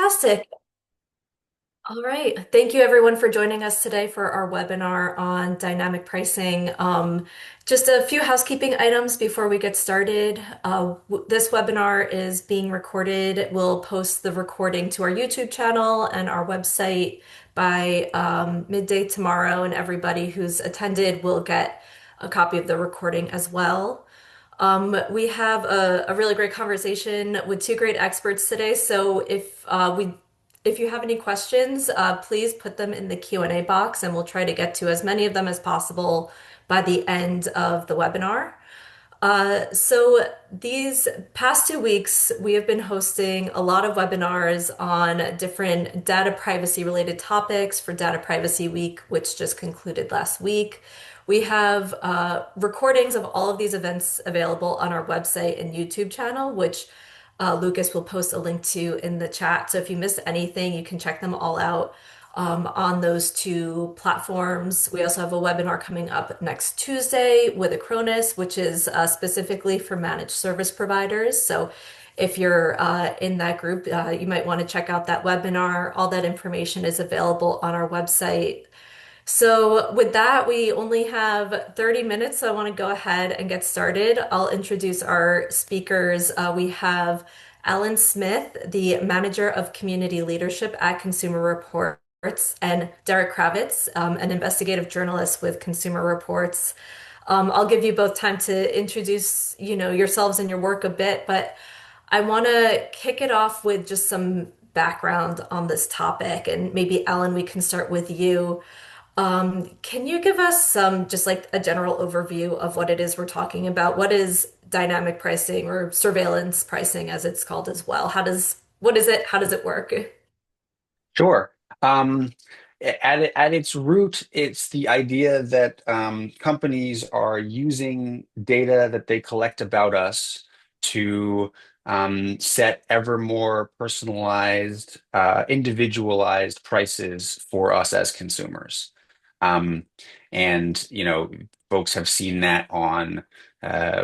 Fantastic. All right. Thank you everyone for joining us today for our webinar on dynamic pricing. Just a few housekeeping items before we get started. This webinar is being recorded. We'll post the recording to our YouTube channel and our website by midday tomorrow, and everybody who's attended will get a copy of the recording as well. We have a really great conversation with two great experts today. So if you have any questions, please put them in the Q&A box, and we'll try to get to as many of them as possible by the end of the webinar. So these past 2 weeks, we have been hosting a lot of webinars on different data privacy related topics for Data Privacy Week, which just concluded last week. We have recordings of all of these events available on our website and YouTube channel, which Lucas will post a link to in the chat. So if you missed anything, you can check them all out on those two platforms. We also have a webinar coming up next Tuesday with Acronis, which is specifically for managed service providers. So if you're in that group, you might want to check out that webinar. All that information is available on our website. So with that, we only have 30 minutes, so I want to go ahead and get started. I'll introduce our speakers. We have Alan Smith, the Manager of Community Leadership at Consumer Reports, and Derek Kravitz, an investigative journalist with Consumer Reports. I'll give you both time to introduce, yourselves and your work a bit, but I want to kick it off with just some background on this topic, and maybe Alan, we can start with you. Can you give us some just like a general overview of what it is we're talking about? What is dynamic pricing or surveillance pricing as it's called as well? What is it? How does it work? Sure. Um, at its root, it's the idea that companies are using data that they collect about us to set ever more personalized, individualized prices for us as consumers. Um, and folks have seen that on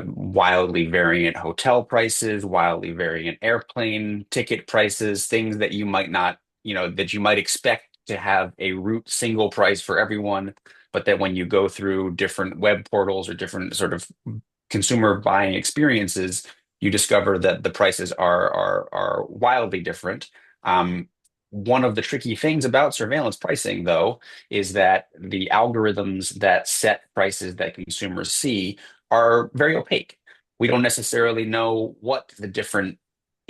wildly variant hotel prices, wildly variant airplane ticket prices, things that you might not that you might expect to have a root single price for everyone, but that when you go through different web portals or different sort of consumer buying experiences, you discover that the prices are wildly different. One of the tricky things about surveillance pricing, though, is that the algorithms that set prices that consumers see are very opaque. We don't necessarily know what the different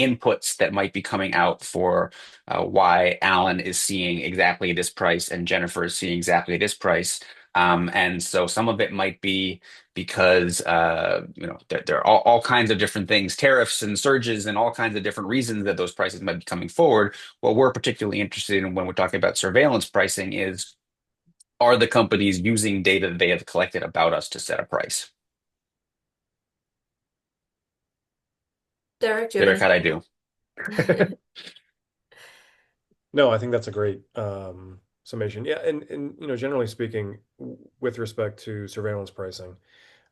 inputs that might be coming out for why Alan is seeing exactly this price and Jennifer is seeing exactly this price. And so some of it might be because there are all kinds of different things, tariffs and surges and all kinds of different reasons that those prices might be coming forward. What we're particularly interested in when we're talking about surveillance pricing is, are the companies using data that they have collected about us to set a price? Derek, do you Derek, have how'd I do? anything? No, I think that's a great summation. Yeah, and generally speaking, with respect to surveillance pricing,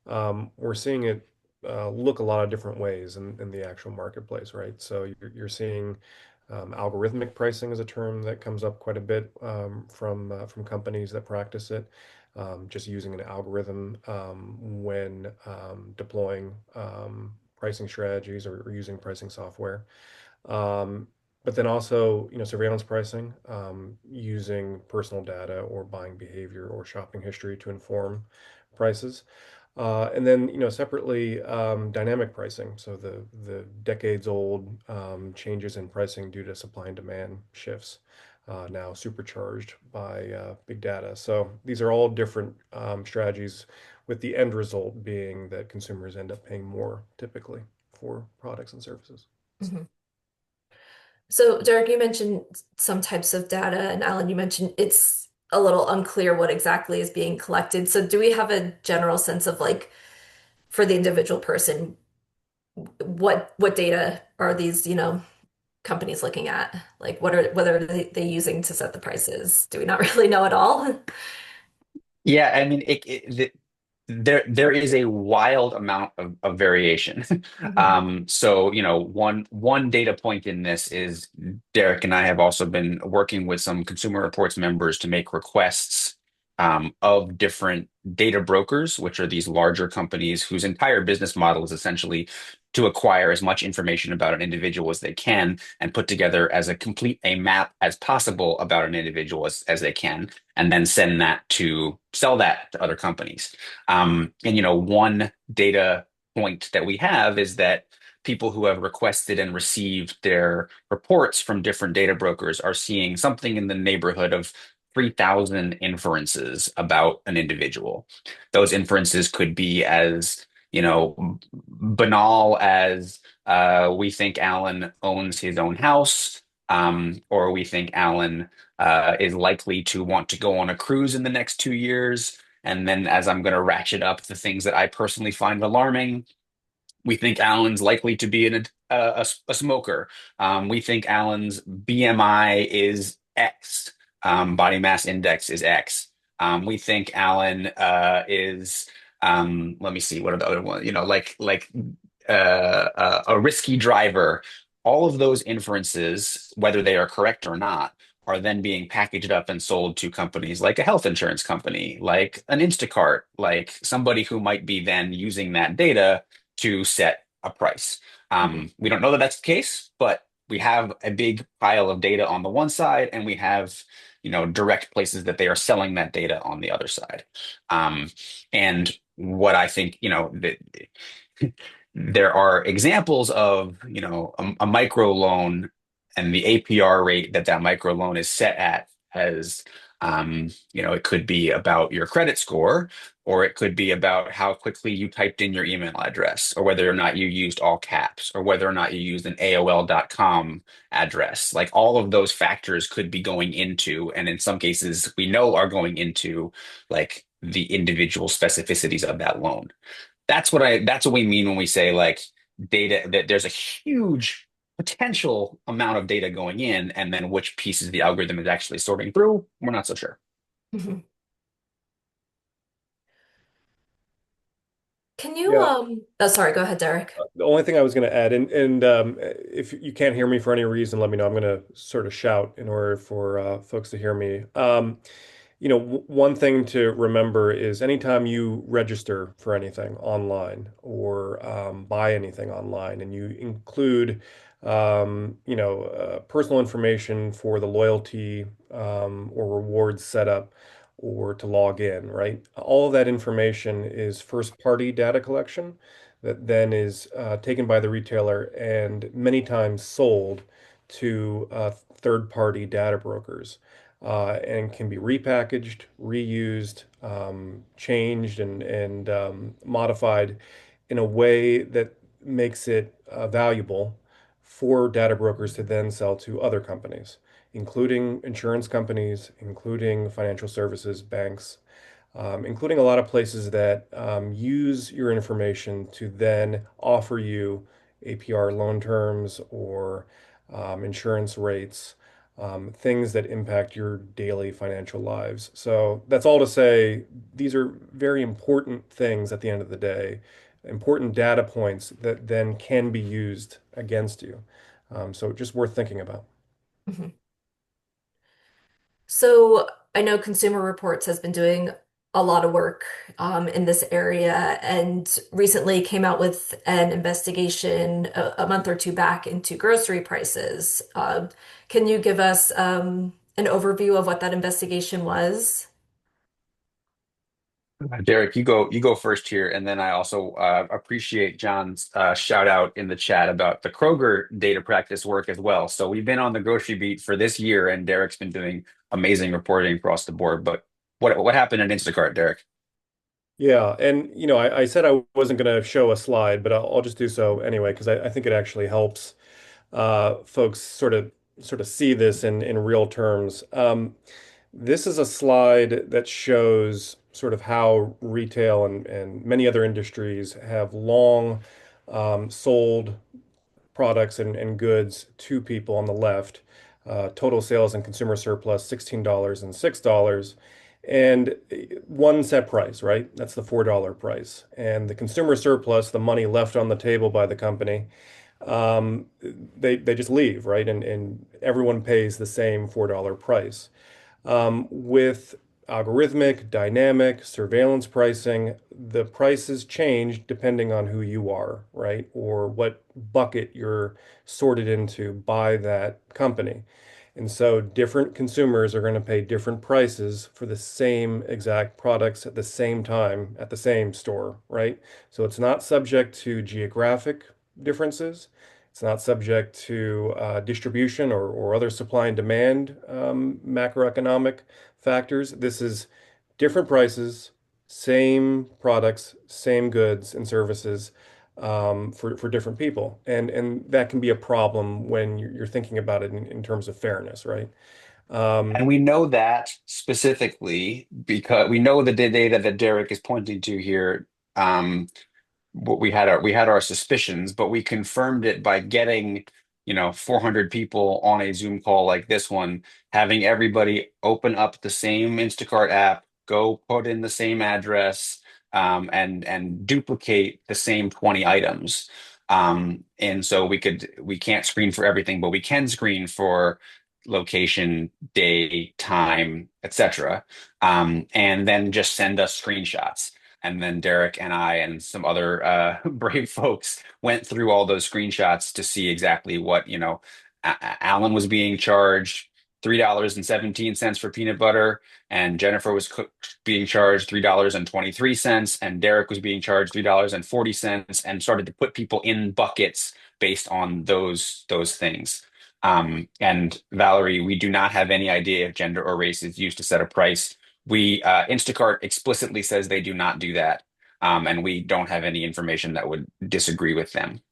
we're seeing it look a lot of different ways in the actual marketplace, right? So you're seeing algorithmic pricing is a term that comes up quite a bit from companies that practice it, just using an algorithm when deploying pricing strategies or using pricing software. Um, but then also, surveillance pricing, using personal data or buying behavior or shopping history to inform prices. And then, separately, dynamic pricing. So the decades old changes in pricing due to supply and demand shifts, now supercharged by big data. So these are all different strategies, with the end result being that consumers end up paying more typically for products and services. Mhm. So, Derek, you mentioned some types of data, and Alan, you mentioned it's a little unclear what exactly is being collected. So, do we have a general sense of like for the individual person, what data are these, companies looking at? Like, what are they using to set the prices? Do we not really know at all? Yeah, I mean, there is a wild amount of variation. Hmm. So, one data point in this is Derek and I have also been working with some Consumer Reports members to make requests of different data brokers, which are these larger companies whose entire business model is essentially to acquire as much information about an individual as they can and put together as a complete a map as possible about an individual as they can, and then send that to sell that to other companies. And one data point that we have is that people who have requested and received their reports from different data brokers are seeing something in the neighborhood of 3,000 inferences about an individual. Those inferences could be as, banal as we think Alan owns his own house, or we think Alan is likely to want to go on a cruise in the next 2 years. And then, as I'm going to ratchet up the things that I personally find alarming, we think Alan's likely to be a smoker. We think Alan's BMI is X, body mass index is X. We think Alan is, let me see, what are the other ones? A risky driver. All of those inferences, whether they are correct or not, are then being packaged up and sold to companies like a health insurance company, like an Instacart, like somebody who might be then using that data to set a price. Hmm. We don't know that that's the case, but we have a big pile of data on the one side, and we have, direct places that they are selling that data on the other side. And what I think, that there are examples of, a micro loan and the APR rate that micro loan is set at has, it could be about your credit score, or it could be about how quickly you typed in your email address, or whether or not you used all caps, or whether or not you used an AOL.com address. Like all of those factors could be going into, and in some cases we know are going into, like the individual specificities of that loan. That's what we mean when we say like data, that there's a huge potential amount of data going in, and then which pieces the algorithm is actually sorting through, we're not so sure. Hmm. Can you, Yeah. oh, sorry, go ahead, Derek. The only thing I was going to add, and if you can't hear me for any reason, let me know. I'm going to sort of shout in order for folks to hear me. One thing to remember is anytime you register for anything online or buy anything online, and you include, personal information for the loyalty or rewards setup or to log in, right? All of that information is first-party data collection that then is taken by the retailer and many times sold to third-party data brokers and can be repackaged, reused, changed, and modified in a way that makes it valuable for data brokers to then sell to other companies, including insurance companies, including financial services, banks, including a lot of places that use your information to then offer you APR loan terms or insurance rates, things that impact your daily financial lives. So that's all to say, these are very important things at the end of the day, important data points that then can be used against you. So just worth thinking about. Mhm. So I know Consumer Reports has been doing a lot of work in this area and recently came out with an investigation a month or two back into grocery prices. Can you give us an overview of what that investigation was? Derek, you go first here, and then I also appreciate John's shout out in the chat about the Kroger data practice work as well. So we've been on the grocery beat for this year, and Derek's been doing amazing reporting across the board. But what happened in Instacart, Derek? Yeah, and I said I wasn't going to show a slide, but I'll just do so anyway because I think it actually helps folks sort of see this in real terms. This is a slide that shows sort of how retail and many other industries have long sold products and goods to people on the left. Total sales and consumer surplus $16 and $6. And one set price, right? That's the $4 price. And the consumer surplus, the money left on the table by the company, they just leave, right? And everyone pays the same $4 price. With algorithmic, dynamic, surveillance pricing, the prices change depending on who you are, right? Or what bucket you're sorted into by that company. And so different consumers are going to pay different prices for the same exact products at the same time at the same store, right? So it's not subject to geographic differences. It's not subject to distribution or other supply and demand macroeconomic factors. This is different prices, same products, same goods and services for different people. And that can be a problem when you're thinking about it in terms of fairness, right? Um, And we know that specifically because we know the data that Derek is pointing to here. What we had our suspicions, but we confirmed it by getting, 400 people on a Zoom call like this one, having everybody open up the same Instacart app, go put in the same address, and duplicate the same 20 items. And so we can't screen for everything, but we can screen for location, day, time, etc. And then just send us screenshots. And then Derek and I and some other brave folks went through all those screenshots to see exactly what, Alan was being charged $3.17 for peanut butter, and Jennifer was being charged $3.23, and Derek was being charged $3.40, and started to put people in buckets based on those things. And Valerie, we do not have any idea if gender or race is used to set a price. We Instacart explicitly says they do not do that, and we don't have any information that would disagree with them.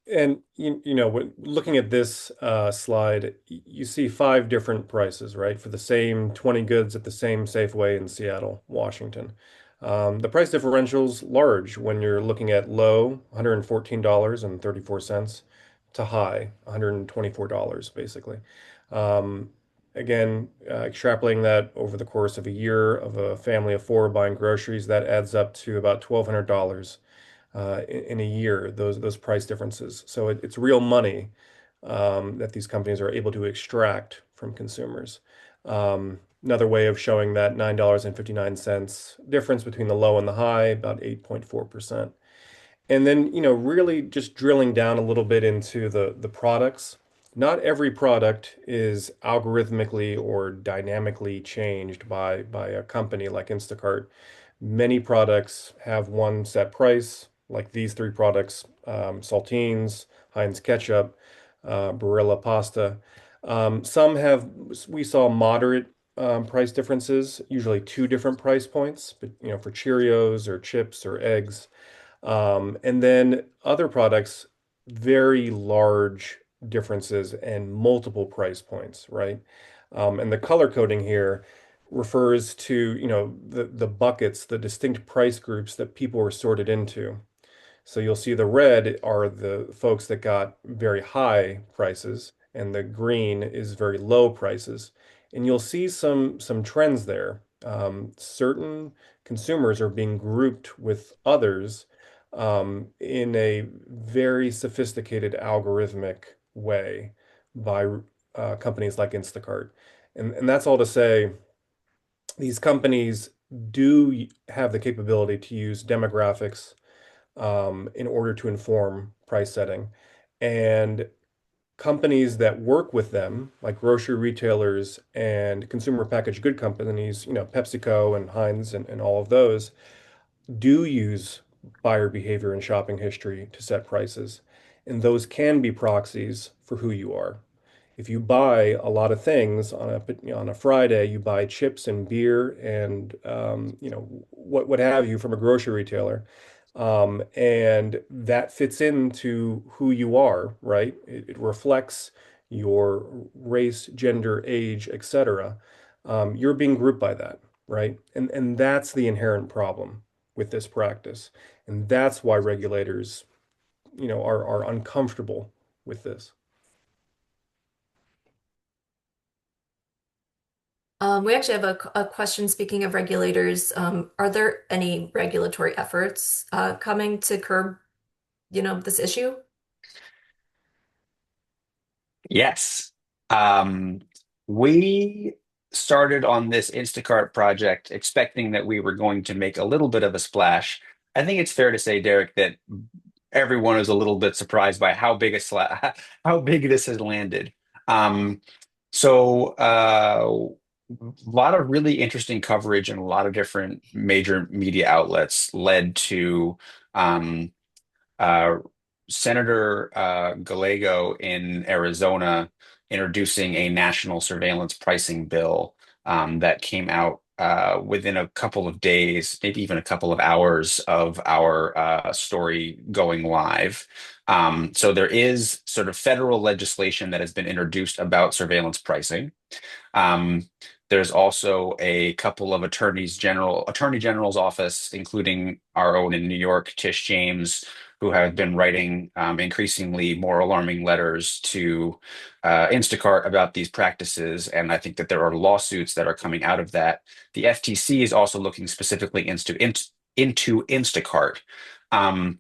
And looking at this slide, you see five different prices, right, for the same 20 goods at the same Safeway in Seattle, Washington. The price differential's large when you're looking at low, $114.34, to high, $124, basically. Um, Again, extrapolating that over the course of a year of a family of four buying groceries, that adds up to about $1,200 in a year, those price differences. So it's real money that these companies are able to extract from consumers. Another way of showing that $9.59 difference between the low and the high, about 8.4%. And then, really just drilling down a little bit into the products. Not every product is algorithmically or dynamically changed by a company like Instacart. Many products have one set price, like these three products, saltines, Heinz ketchup, Barilla pasta. Some have, we saw moderate price differences, usually two different price points, but for Cheerios or chips or eggs. And then other products, very large differences and multiple price points, right? And the color coding here refers to, the buckets, the distinct price groups that people were sorted into. So you'll see the red are the folks that got very high prices, and the green is very low prices. And you'll see some trends there. Certain consumers are being grouped with others in a very sophisticated algorithmic way by companies like Instacart. And that's all to say, these companies do have the capability to use demographics in order to inform price setting. And companies that work with them, like grocery retailers and consumer packaged good companies, PepsiCo and Heinz and all of those, do use buyer behavior and shopping history to set prices. And those can be proxies for who you are. If you buy a lot of things on a Friday, you buy chips and beer and what have you from a grocery retailer, and that fits into who you are, right? It reflects your race, gender, age, etc. You're being grouped by that, right? And that's the inherent problem with this practice, and that's why regulators, are uncomfortable with this. We actually have a question. Speaking of regulators, are there any regulatory efforts coming to curb, this issue? Yes. Um, we started on this Instacart project expecting that we were going to make a little bit of a splash. I think it's fair to say, Derek, that everyone is a little bit surprised by how big how big this has landed. Um, so a lot of really interesting coverage and a lot of different major media outlets led to um, uh, Senator Gallego in Arizona introducing a national surveillance pricing bill that came out within a couple of days, maybe even a couple of hours of our story going live. So there is sort of federal legislation that has been introduced about surveillance pricing. Um, there's also a couple of attorney general's office, including our own in New York, Tish James, who have been writing increasingly more alarming letters to Instacart about these practices. And I think that there are lawsuits that are coming out of that. The FTC is also looking specifically into Instacart. Um,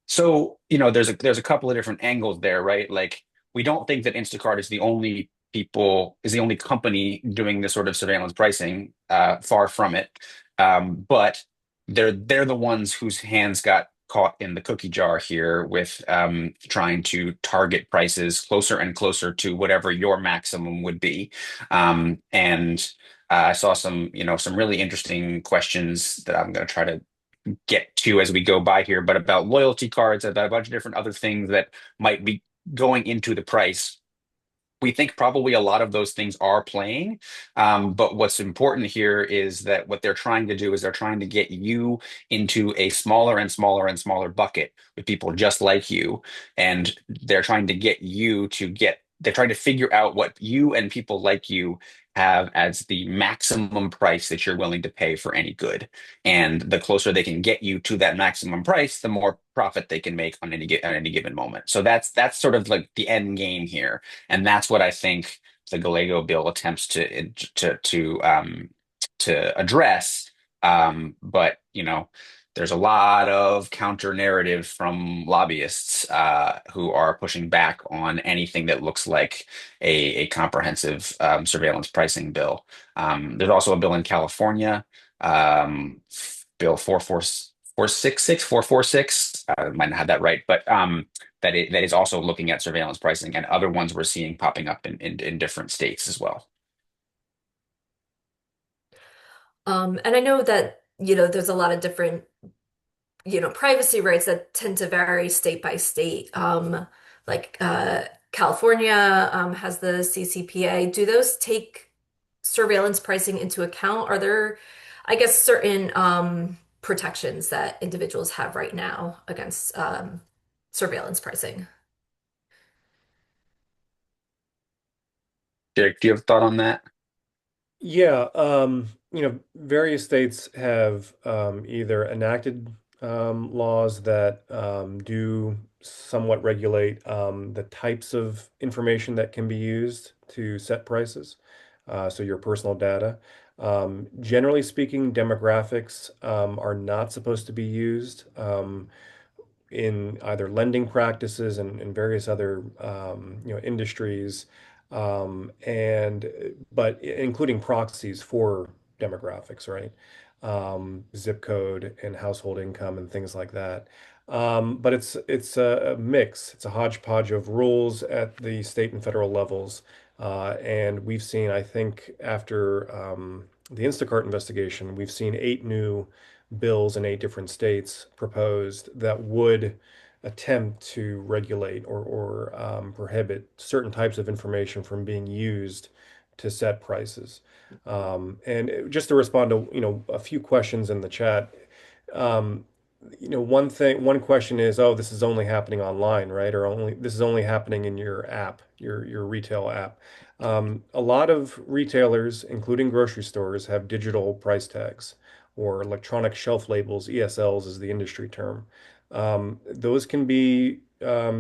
so, there's a couple of different angles there, right? Like we don't think that Instacart is the only company doing this sort of surveillance pricing. Far from it. But they're the ones whose hands got caught in the cookie jar here with trying to target prices closer and closer to whatever your maximum would be. And I saw some really interesting questions that I'm going to try to get to as we go by here, but about loyalty cards, about a bunch of different other things that might be going into the price. We think probably a lot of those things are playing. But what's important here is that what they're trying to do is they're trying to get you into a smaller and smaller and smaller bucket with people just like you. And they're trying to figure out what you and people like you have as the maximum price that you're willing to pay for any good. And the closer they can get you to that maximum price, the more profit they can make on on any given moment. So that's sort of like the end game here, and that's what I think the Gallego bill attempts to address. But there's a lot of counter narrative from lobbyists who are pushing back on anything that looks like a comprehensive surveillance pricing bill. There's also a bill in California, Bill 446. I might not have that right, but that is also looking at surveillance pricing, and other ones we're seeing popping up in different states as well. And I know that, there's a lot of different, privacy rights that tend to vary state by state. Like California has the CCPA. Do those take surveillance pricing into account? Are there, I guess, certain protections that individuals have right now against surveillance pricing? Derek, do you have a thought on that? Yeah, various states have either enacted laws that do somewhat regulate the types of information that can be used to set prices, so your personal data. Generally speaking, demographics are not supposed to be used. In either lending practices and various other industries, and but including proxies for demographics, right? Zip code and household income and things like that. But it's a mix. It's a hodgepodge of rules at the state and federal levels. And we've seen, I think, after the Instacart investigation, we've seen 8 new bills in 8 different states proposed that would attempt to regulate or prohibit certain types of information from being used to set prices. Just to respond to, a few questions in the chat, um, one question is, oh, this is only happening online, right? Or this is only happening in your app, your retail app. A lot of retailers, including grocery stores, have digital price tags or electronic shelf labels. ESLs is the industry term. Those can be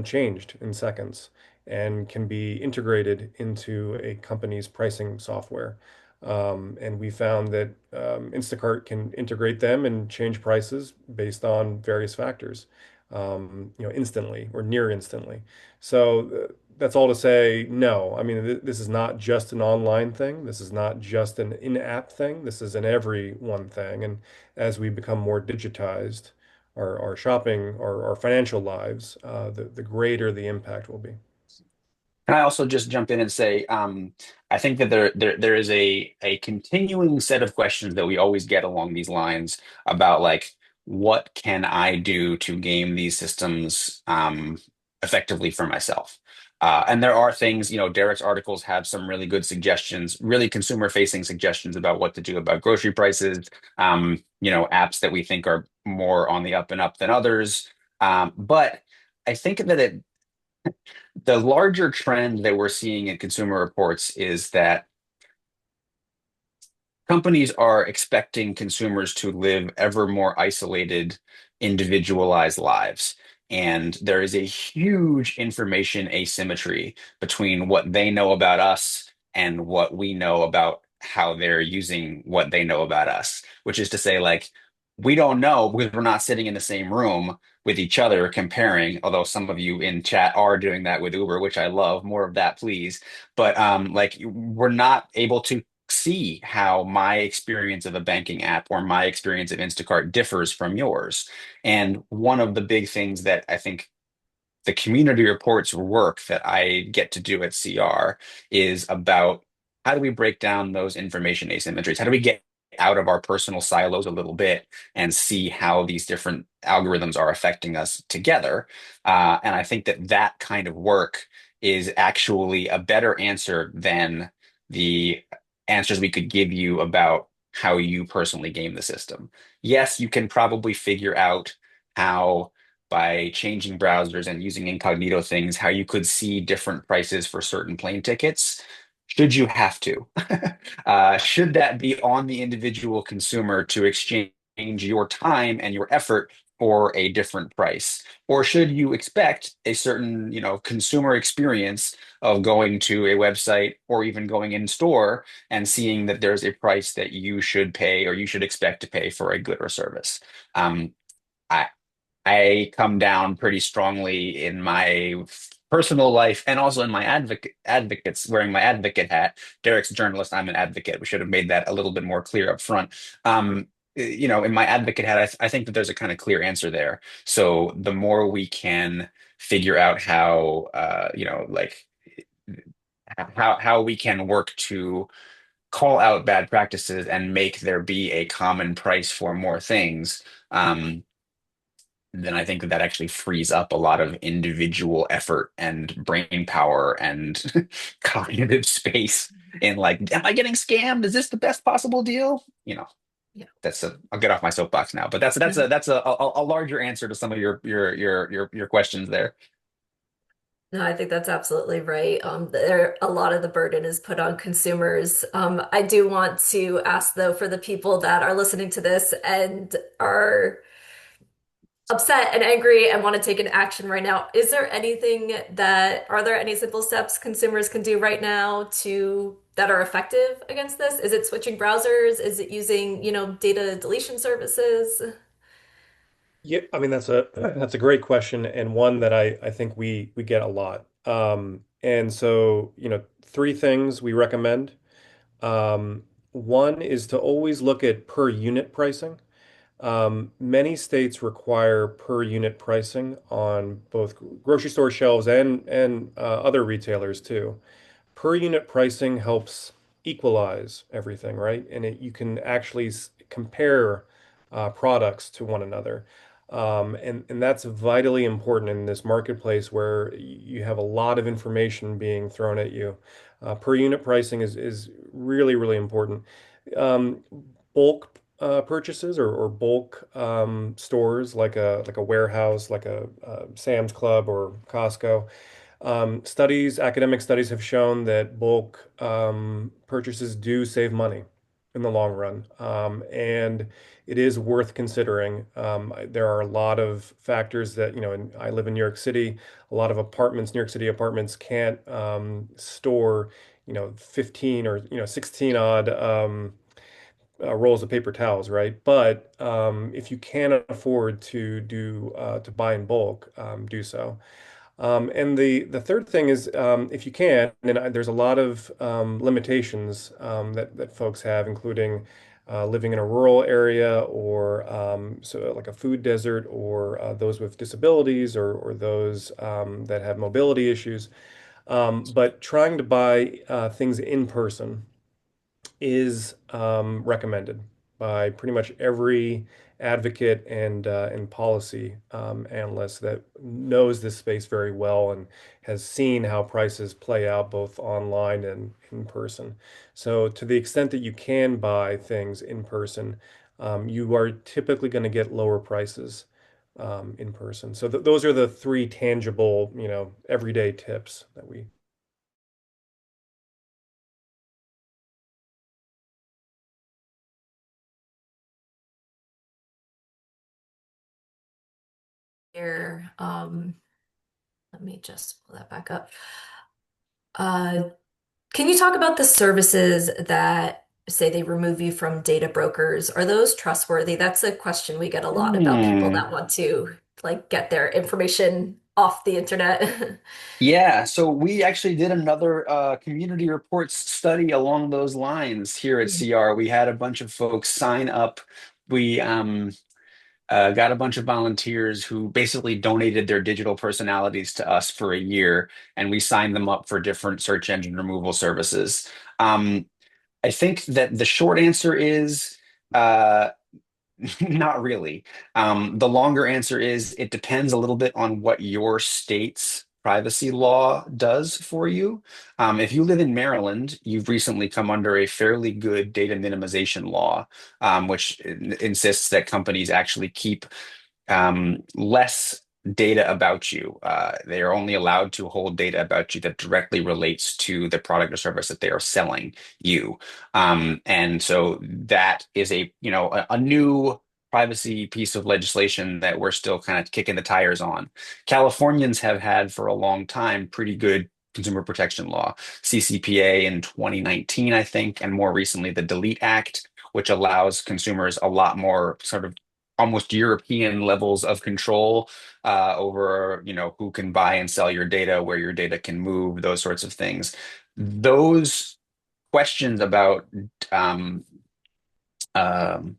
changed in seconds and can be integrated into a company's pricing software. And we found that Instacart can integrate them and change prices based on various factors, instantly or near instantly. So that's all to say, no. I mean, this is not just an online thing. This is not just an in-app thing. This is an everyone thing. And as we become more digitized, our shopping, our financial lives, the greater the impact will be. Can I also just jump in and say, I think that there is a continuing set of questions that we always get along these lines about like what can I do to game these systems effectively for myself? And there are things, Derek's articles have some really good suggestions, really consumer-facing suggestions about what to do about grocery prices, apps that we think are more on the up and up than others. But I think that the larger trend that we're seeing in Consumer Reports is that companies are expecting consumers to live ever more isolated, individualized lives. And there is a huge information asymmetry between what they know about us and what we know about how they're using what they know about us, which is to say, like, we don't know because we're not sitting in the same room with each other comparing, although some of you in chat are doing that with Uber, which I love. More of that, please. But like we're not able to see how my experience of a banking app or my experience of Instacart differs from yours. And one of the big things that I think the community reports work that I get to do at CR is about how do we break down those information asymmetries? How do we get out of our personal silos a little bit and see how these different algorithms are affecting us together? And I think that that kind of work is actually a better answer than the answers we could give you about how you personally game the system. Yes, you can probably figure out how by changing browsers and using incognito things, how you could see different prices for certain plane tickets. Should you have to? Should that be on the individual consumer to exchange your time and your effort for a different price? Or should you expect a certain, consumer experience of going to a website or even going in store and seeing that there's a price that you should pay or you should expect to pay for a good or service? I, I come down pretty strongly in my personal life and also in my advocates wearing my advocate hat. Derek's a journalist, I'm an advocate. We should have made that a little bit more clear up front. In my advocate hat, I think that there's a kind of clear answer there. So the more we can figure out how, like how we can work to call out bad practices and make there be a common price for more things. Then I think that that actually frees up a lot of individual effort and brain power and cognitive space in like, am I getting scammed? Is this the best possible deal? Yeah. I'll get off my soapbox now, but that's a larger answer to some of your questions there. No, I think that's absolutely right. A lot of the burden is put on consumers. I do want to ask though, for the people that are listening to this and are upset and angry and want to take an action right now, are there any simple steps consumers can do right now to that are effective against this? Is it switching browsers? Is it using, data deletion services? Yeah, I mean that's a great question and one that I think we get a lot. And so, three things we recommend. One is to always look at per unit pricing. Many states require per unit pricing on both grocery store shelves and other retailers too. Per unit pricing helps equalize everything, right? And you can actually compare products to one another. And that's vitally important in this marketplace where you have a lot of information being thrown at you. Per unit pricing is really, really important. Um, Bulk purchases or bulk stores like a warehouse, like a Sam's Club or Costco. Academic studies have shown that bulk purchases do save money in the long run. And it is worth considering. There are a lot of factors that, and I live in New York City, a lot of New York City apartments can't store, 15 or 16 odd rolls of paper towels, right? But if you can afford to buy in bulk, do so. And the third thing is, if you can, and there's a lot of limitations that folks have, including living in a rural area, or so like a food desert, or those with disabilities, or those that have mobility issues. But trying to buy things in person is recommended by pretty much every advocate and policy analyst that knows this space very well and has seen how prices play out both online and in person. So, to the extent that you can buy things in person, you are typically going to get lower prices in person. So, th those are the three tangible, everyday tips that we. Here, let me just pull that back up. Uh, can you talk about the services that say they remove you from data brokers? Are those trustworthy? That's a question we get a lot about people Hmm. that want to like get their information off the internet. Yeah, so we actually did another community reports study along those lines here at CR. We had a bunch of folks sign up. We got a bunch of volunteers who basically donated their digital personalities to us for a year, and we signed them up for different search engine removal services. Um, I think that the short answer is uh, not really. The longer answer is it depends a little bit on what your state's privacy law does for you. If you live in Maryland, you've recently come under a fairly good data minimization law, which insists that companies actually keep less data about you. They are only allowed to hold data about you that directly relates to the product or service that they are selling you. And so that is a new privacy piece of legislation that we're still kind of kicking the tires on. Californians have had for a long time pretty good consumer protection law, CCPA in 2019, I think, and more recently the Delete Act, which allows consumers a lot more sort of almost European levels of control over, who can buy and sell your data, where your data can move, those sorts of things. Those questions about um, um,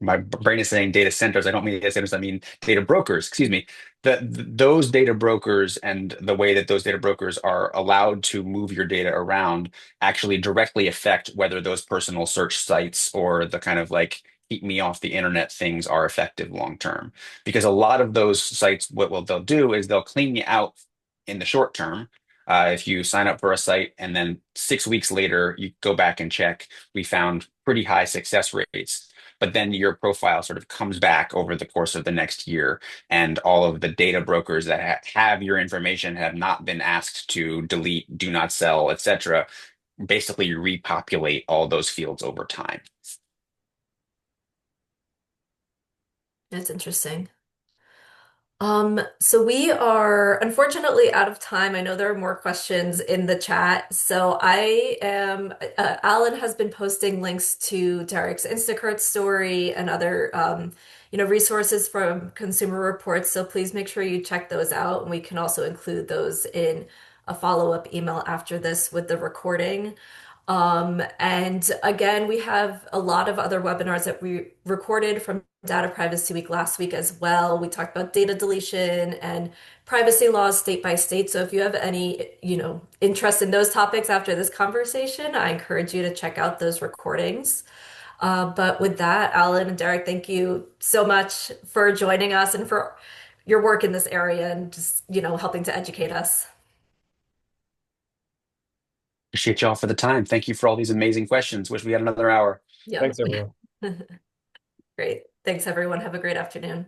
my brain is saying data centers. I don't mean data centers. I mean data brokers. Excuse me. Those data brokers and the way that those data brokers are allowed to move your data around actually directly affect whether those personal search sites or the kind of like keep me off the internet things are effective long term. Because a lot of those sites, what they'll do is they'll clean you out in the short term. If you sign up for a site and then 6 weeks later you go back and check, we found pretty high success rates, but then your profile sort of comes back over the course of the next year, and all of the data brokers that have your information have not been asked to delete, do not sell, etc., basically repopulate all those fields over time. That's interesting. So we are unfortunately out of time. I know there are more questions in the chat. So Alan has been posting links to Derek's Instacart story and other, resources from Consumer Reports. So please make sure you check those out. And we can also include those in a follow-up email after this with the recording. And again, we have a lot of other webinars that we recorded from Data Privacy Week last week as well. We talked about data deletion and privacy laws state by state. So if you have any, interest in those topics after this conversation, I encourage you to check out those recordings. But with that, Alan and Derek, thank you so much for joining us and for your work in this area and just, helping to educate us. Appreciate y'all for the time. Thank you for all these amazing questions. Wish we had another hour. Yep. Thanks, everyone. Great. Thanks, everyone. Have a great afternoon.